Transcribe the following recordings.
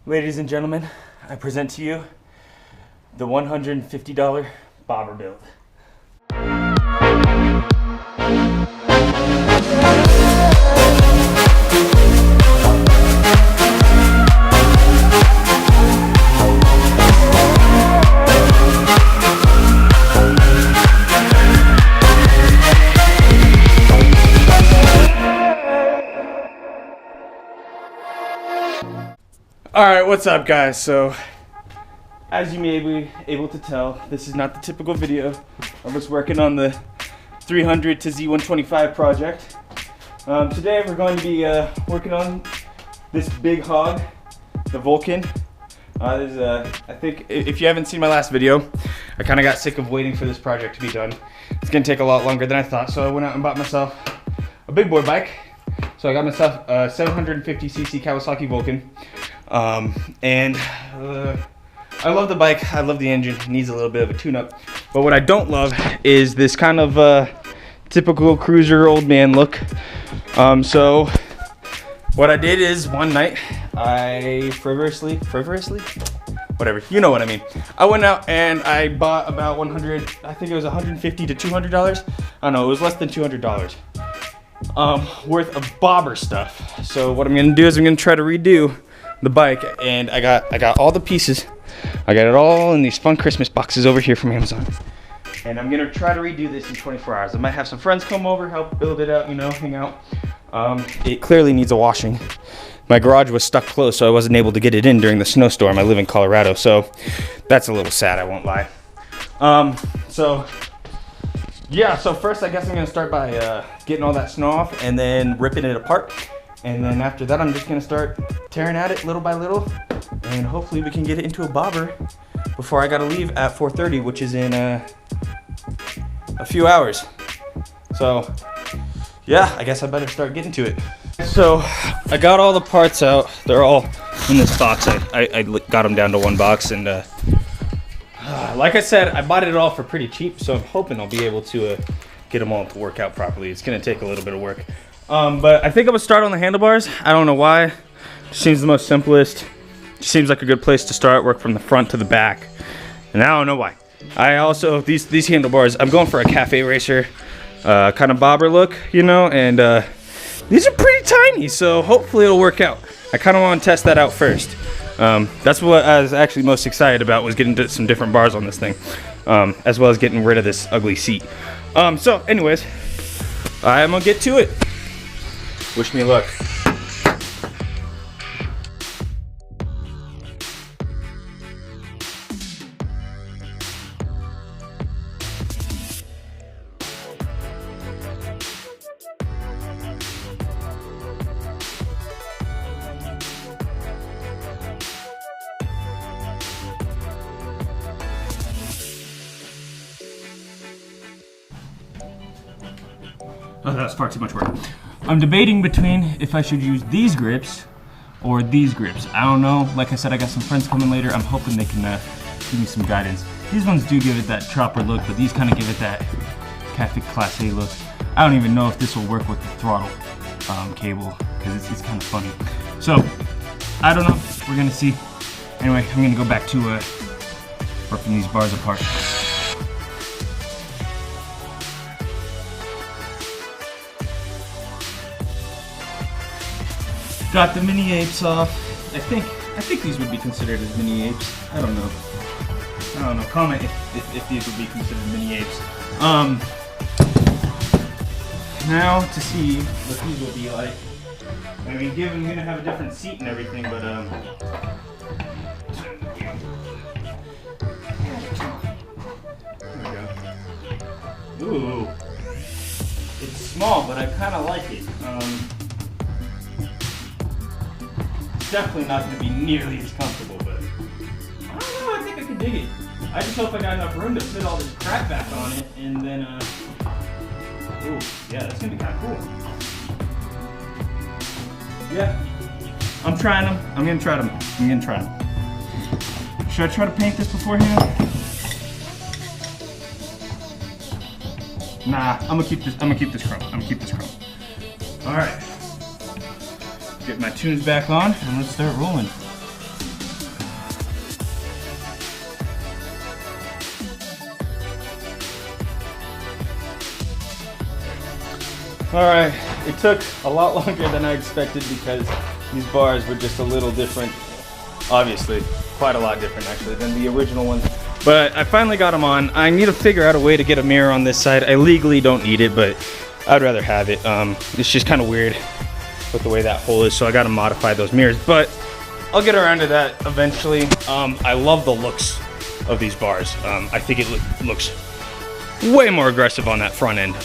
Ladies and gentlemen, I present to you the $150 bobber build. Alright, what's up guys? So, as you may be able to tell, this is not the typical video of us working on the 300 to Z125 project. Today we're going to be working on this big hog, the Vulcan. I think if you haven't seen my last video, I kind of got sick of waiting for this project to be done. It's going to take a lot longer than I thought, so I went out and bought myself a big boy bike. So I got myself a 750cc Kawasaki Vulcan. I love the bike, I love the engine, it needs a little bit of a tune-up. But what I don't love is this kind of typical cruiser old man look. So what I did is one night, I frivolously, whatever, you know what I mean. I went out and I bought about 100, I think it was $150 to $200. I don't know, it was less than $200. Worth of bobber stuff. So what I'm gonna do is I'm gonna try to redo the bike, and I got all the pieces. I got it all in these fun Christmas boxes over here from Amazon. And I'm gonna try to redo this in 24 hours. I might have some friends come over, help build it out, you know, hang out. It clearly needs a washing. My garage was stuck closed, so I wasn't able to get it in during the snowstorm. I live in Colorado, so that's a little sad, I won't lie. Yeah, so first I guess I'm gonna start by getting all that snow off and then ripping it apart. And then after that, I'm just gonna start tearing at it little by little, and hopefully we can get it into a bobber before I gotta leave at 4:30, which is in a few hours. So yeah, I guess I better start getting to it. So I got all the parts out. They're all in this box. I got them down to one box, and like I said, I bought it all for pretty cheap, so I'm hoping I'll be able to get them all to work out properly. It's gonna take a little bit of work. But I think I'm gonna start on the handlebars. I don't know why. It seems the most simplest. It seems like a good place to start, work from the front to the back. And I don't know why. I also, these handlebars, I'm going for a cafe racer kind of bobber look, you know, and these are pretty tiny, so hopefully it'll work out. I kind of want to test that out first. That's what I was actually most excited about, was getting some different bars on this thing, as well as getting rid of this ugly seat. So anyways, I'm gonna get to it. Wish me luck. Oh, that's far too much work. I'm debating between if I should use these grips or these grips. I don't know. Like I said, I got some friends coming later. I'm hoping they can give me some guidance. These ones do give it that chopper look, but these kind of give it that Cafe Class A look. I don't even know if this will work with the throttle cable, because it's kind of funny. So, I don't know. We're going to see. Anyway, I'm going to go back to ripping these bars apart. Got the mini apes off. I think these would be considered as mini apes. I don't know. Comment if these would be considered mini apes. Now to see what these will be like. I mean, given you're gonna have a different seat and everything, but there we go. Ooh, it's small, but I kind of like it. Definitely not going to be nearly as comfortable, but I don't know, I think I can dig it. I just hope I got enough room to fit all this crap back on it, and then, ooh, yeah, that's going to be kind of cool. Yeah, I'm trying them. I'm going to try them. Should I try to paint this beforehand? Nah, I'm gonna keep this chrome. All right. Get my tunes back on and let's start rolling. All right, it took a lot longer than I expected because these bars were just a little different. Obviously, quite a lot different actually than the original ones. But I finally got them on. I need to figure out a way to get a mirror on this side. I legally don't need it, but I'd rather have it. It's just kind of weird with the way that hole is, so I got to modify those mirrors. But I'll get around to that eventually. I love the looks of these bars. I think it looks way more aggressive on that front end.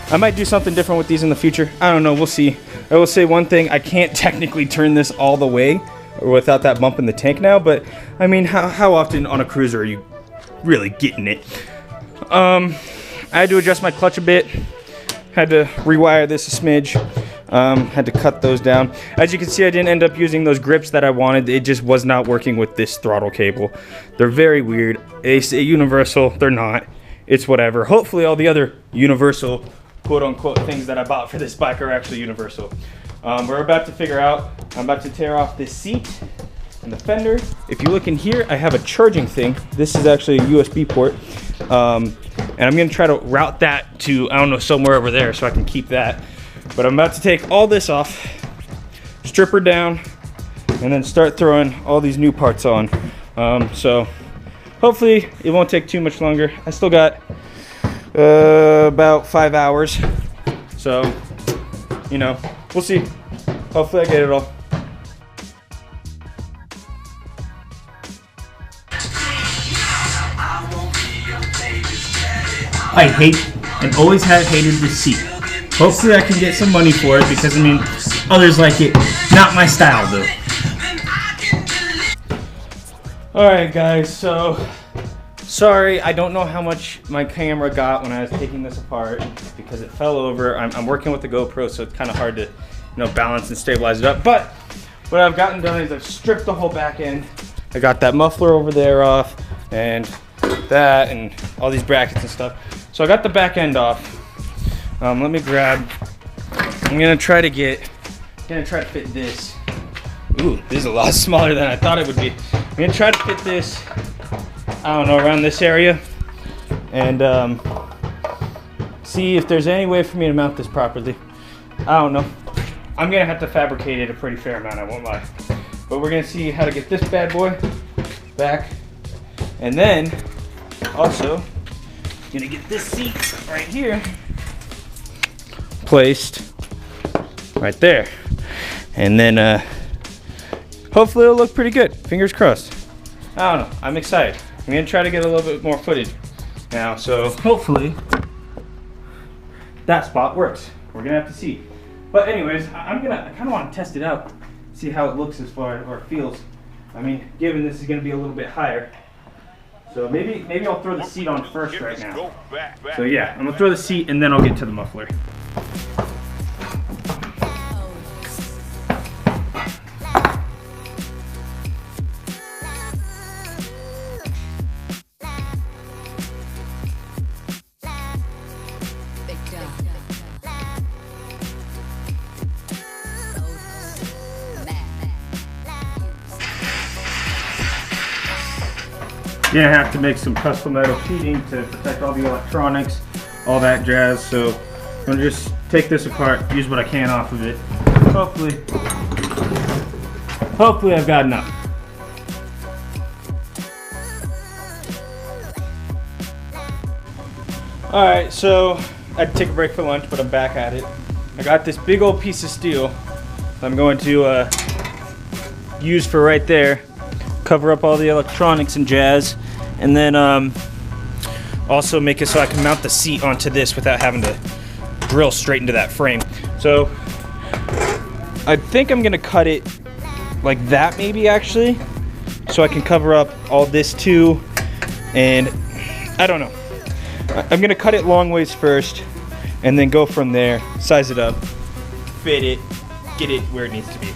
I might do something different with these in the future. I don't know, we'll see. I will say one thing, I can't technically turn this all the way without that bump in the tank now, but I mean, how often on a cruiser are you really getting it? I had to adjust my clutch a bit, had to rewire this a smidge, had to cut those down. As you can see, I didn't end up using those grips that I wanted. It just was not working with this throttle cable. They're very weird. They say universal, they're not. It's whatever. Hopefully all the other universal quote-unquote things that I bought for this bike are actually universal. We're about to figure out, I'm about to tear off this seat and the fender. If you look in here, I have a charging thing. This is actually a USB port. And I'm gonna try to route that to, I don't know, somewhere over there so I can keep that. But I'm about to take all this off, strip her down, and then start throwing all these new parts on. So hopefully it won't take too much longer. I still got about 5 hours. So, you know, we'll see. Hopefully I get it all. I hate and always have hated this seat. Hopefully I can get some money for it because, I mean, others like it. Not my style though. Alright guys, so sorry, I don't know how much my camera got when I was taking this apart because it fell over. I'm working with the GoPro, so it's kind of hard to, you know, balance and stabilize it up. But what I've gotten done is I've stripped the whole back end. I got that muffler over there off and that and all these brackets and stuff. So I got the back end off. Let me grab, I'm gonna try to fit this. Ooh, this is a lot smaller than I thought it would be. I'm gonna try to fit this, I don't know, around this area and see if there's any way for me to mount this properly. I don't know. I'm gonna have to fabricate it a pretty fair amount, I won't lie. But we're gonna see how to get this bad boy back. And then also gonna get this seat right here placed right there. And then hopefully it'll look pretty good. Fingers crossed. I don't know, I'm excited. I'm gonna try to get a little bit more footage now, so hopefully that spot works. We're gonna have to see. But anyways, I kind of want to test it out, see how it looks as far or it feels. I mean, given this is gonna be a little bit higher, so maybe I'll throw the seat on first right now. So yeah, I'm gonna throw the seat and then I'll get to the muffler. Gonna have to make some custom metal sheeting to protect all the electronics, all that jazz. So I'm gonna just take this apart, use what I can off of it. Hopefully I've got enough. All right, so I had to take a break for lunch, but I'm back at it. I got this big old piece of steel I'm going to use for right there, cover up all the electronics and jazz, and then also make it so I can mount the seat onto this without having to drill straight into that frame. So I think I'm gonna cut it like that maybe actually, so I can cover up all this too, and I don't know. I'm gonna cut it long ways first and then go from there, size it up, fit it, get it where it needs to be.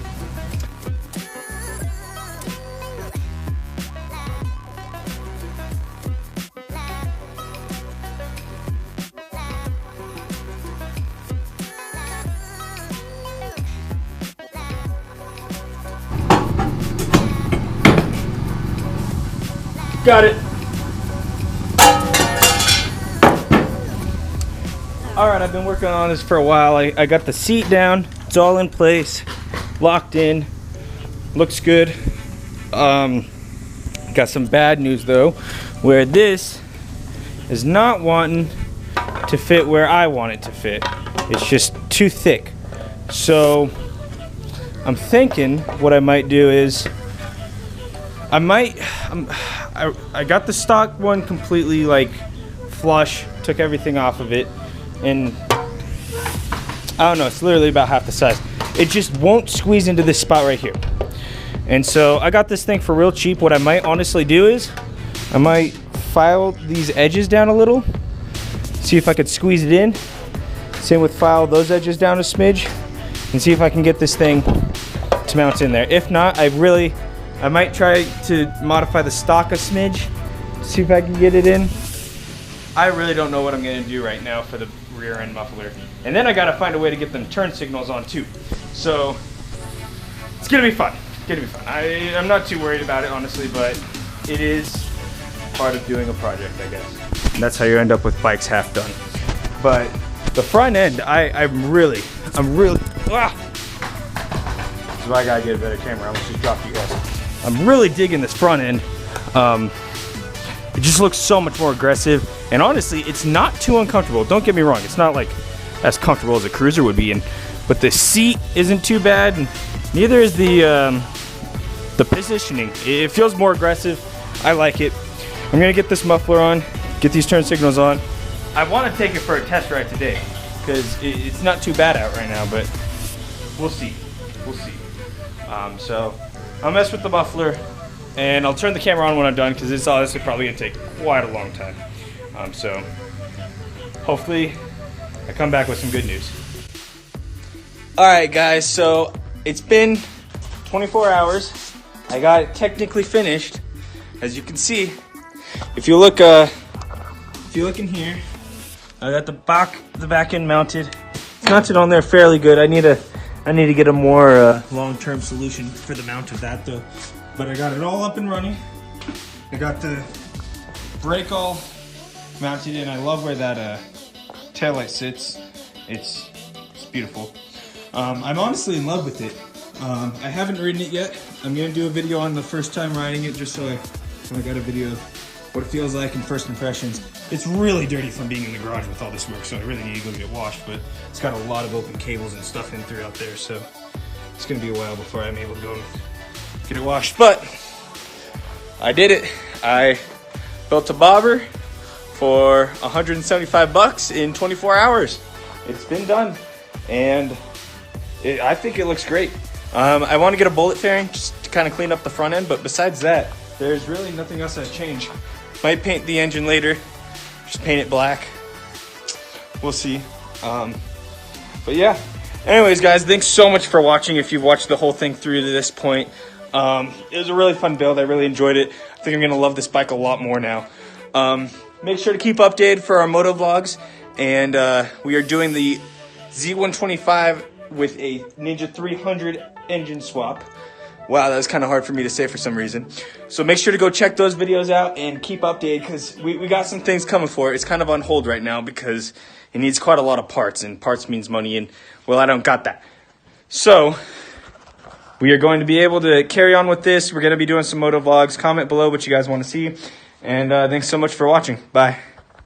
Got it. All right, I've been working on this for a while. I got the seat down. It's all in place, locked in. Looks good. Got some bad news though, where this is not wanting to fit where I want it to fit. It's just too thick. So I'm thinking what I might do is I got the stock one completely like flush, took everything off of it, and I don't know, it's literally about half the size. It just won't squeeze into this spot right here. And so I got this thing for real cheap. What I might honestly do is I might file these edges down a little, see if I could squeeze it in. Same with file those edges down a smidge and see if I can get this thing to mount in there. If not, I might try to modify the stock a smidge, see if I can get it in. I really don't know what I'm gonna do right now for the rear end muffler. And then I gotta find a way to get them turn signals on too. So it's gonna be fun. It's gonna be fun. I'm not too worried about it honestly, but it is part of doing a project, I guess. And that's how you end up with bikes half done. But the front end, I'm really, ah! This is why I gotta get a better camera. I almost just dropped you guys. I'm really digging this front end. It just looks so much more aggressive. And honestly, it's not too uncomfortable. Don't get me wrong. It's not like as comfortable as a cruiser would be. But the seat isn't too bad. And neither is the positioning. It feels more aggressive. I like it. I'm gonna get this muffler on, get these turn signals on. I want to take it for a test ride today because it's not too bad out right now, but we'll see. We'll see. So I'll mess with the muffler and I'll turn the camera on when I'm done because it's honestly probably gonna take quite a long time. So hopefully I come back with some good news. All right, guys. So it's been 24 hours. I got it technically finished, as you can see. If you look in here, I got the back end mounted. It's mounted on there fairly good. I need to get a more long-term solution for the mount of that though. But I got it all up and running. I got the brake all mounted in. I love where that taillight sits. It's beautiful. I'm honestly in love with it. I haven't ridden it yet. I'm gonna do a video on the first time riding it just so I got a video of what it feels like in first impressions. It's really dirty from being in the garage with all this work, so I really need to go get it washed, but it's got a lot of open cables and stuff in throughout there, so it's gonna be a while before I'm able to go and get it washed. But I did it. I built a bobber for 175 bucks in 24 hours. It's been done, and I think it looks great. I want to get a bullet fairing just to kind of clean up the front end, but besides that, there's really nothing else I've changed. Might paint the engine later, just paint it black. We'll see. But yeah. Anyways, guys, thanks so much for watching. If you've watched the whole thing through to this point, it was a really fun build. I really enjoyed it. I think I'm gonna love this bike a lot more now. Make sure to keep updated for our moto vlogs, and we are doing the Z125 with a Ninja 300 engine swap. Wow, that was kind of hard for me to say for some reason. So make sure to go check those videos out and keep updated because we got some things coming for it. It's kind of on hold right now because it needs quite a lot of parts, and parts means money, and well, I don't got that. So we are going to be able to carry on with this. We're going to be doing some moto vlogs. Comment below what you guys want to see. And thanks so much for watching. Bye.